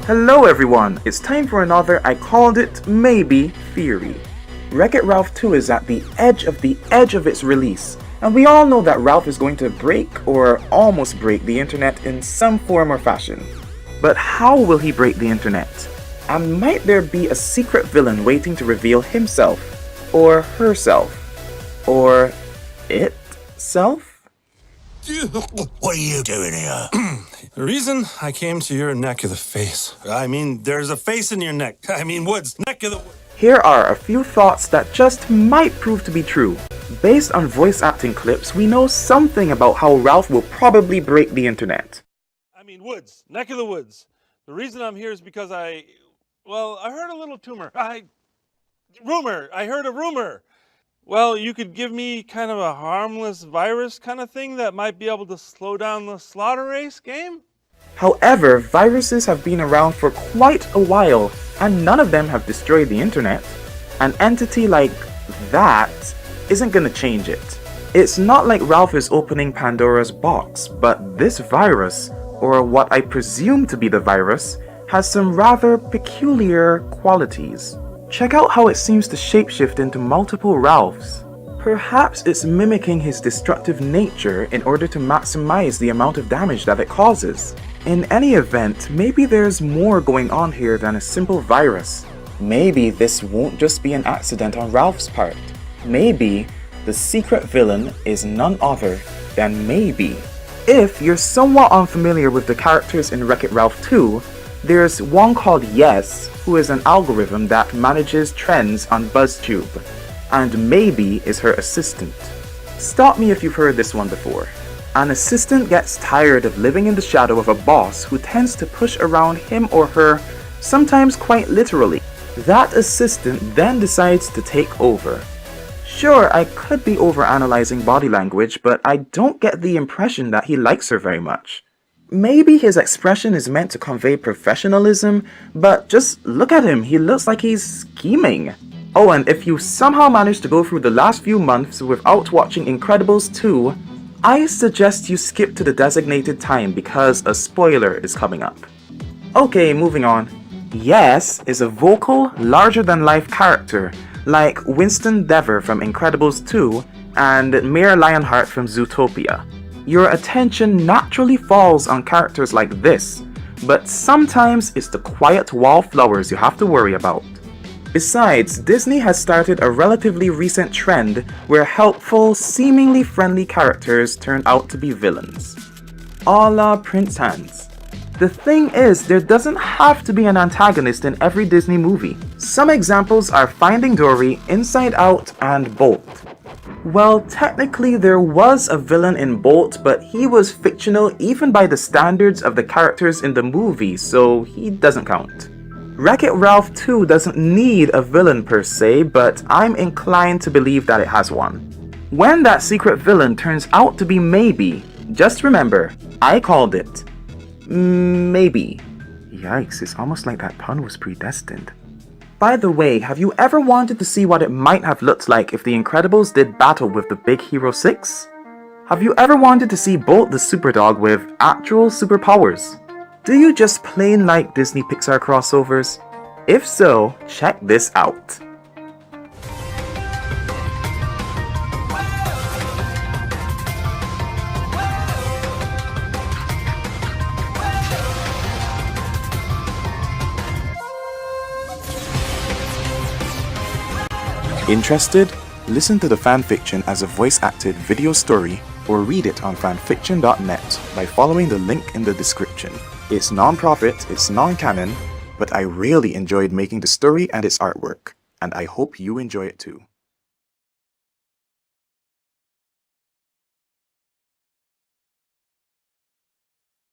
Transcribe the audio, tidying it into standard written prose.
Hello everyone, it's time for another I called it maybe theory. Wreck-It Ralph 2 is at the edge of its release, and we all know that Ralph is going to break or almost break the internet in some form or fashion. But how will he break the internet? And might there be a secret villain waiting to reveal himself, or herself, or itself? What are you doing here? The reason I came to your neck of the face. I mean, there's a face in your neck. I mean, woods, neck of the woods. Here are a few thoughts that just might prove to be true. Based on voice acting clips, we know something about how Ralph will probably break the internet. I mean, woods, neck of the woods. The reason I'm here is because I heard a little tumor. I heard a rumor. Well, you could give me kind of a harmless virus kind of thing that might be able to slow down the slaughter race game? However, viruses have been around for quite a while, and none of them have destroyed the internet. An entity like that isn't gonna change it. It's not like Ralph is opening Pandora's box, but this virus, or what I presume to be the virus, has some rather peculiar qualities. Check out how it seems to shapeshift into multiple Ralphs. Perhaps it's mimicking his destructive nature in order to maximize the amount of damage that it causes. In any event, maybe there's more going on here than a simple virus. Maybe this won't just be an accident on Ralph's part. Maybe the secret villain is none other than Maybe. If you're somewhat unfamiliar with the characters in Wreck-It Ralph 2, there's one called Yes, who is an algorithm that manages trends on BuzzTube, and Maybe is her assistant. Stop me if you've heard this one before. An assistant gets tired of living in the shadow of a boss who tends to push around him or her, sometimes quite literally. That assistant then decides to take over. Sure, I could be overanalyzing body language, but I don't get the impression that he likes her very much. Maybe his expression is meant to convey professionalism, but just look at him, he looks like he's scheming. Oh, and if you somehow managed to go through the last few months without watching Incredibles 2, I suggest you skip to the designated time because a spoiler is coming up. Okay, moving on. Yes is a vocal, larger-than-life character, like Winston Dever from Incredibles 2 and Mayor Lionheart from Zootopia. Your attention naturally falls on characters like this, but sometimes it's the quiet wallflowers you have to worry about. Besides, Disney has started a relatively recent trend where helpful, seemingly friendly characters turn out to be villains. A la Prince Hans. The thing is, there doesn't have to be an antagonist in every Disney movie. Some examples are Finding Dory, Inside Out, and Bolt. Well, technically there was a villain in Bolt, but he was fictional even by the standards of the characters in the movie, so he doesn't count. Wreck-It Ralph 2 doesn't need a villain per se, but I'm inclined to believe that it has one. When that secret villain turns out to be Maybe, just remember, I called it. Maybe. Yikes, it's almost like that pun was predestined. By the way, have you ever wanted to see what it might have looked like if the Incredibles did battle with the Big Hero 6? Have you ever wanted to see Bolt the Superdog with actual superpowers? Do you just plain like Disney Pixar crossovers? If so, check this out. Interested? Listen to the fanfiction as a voice-acted video story or read it on fanfiction.net by following the link in the description. It's non-profit, it's non-canon, but I really enjoyed making the story and its artwork, and I hope you enjoy it too.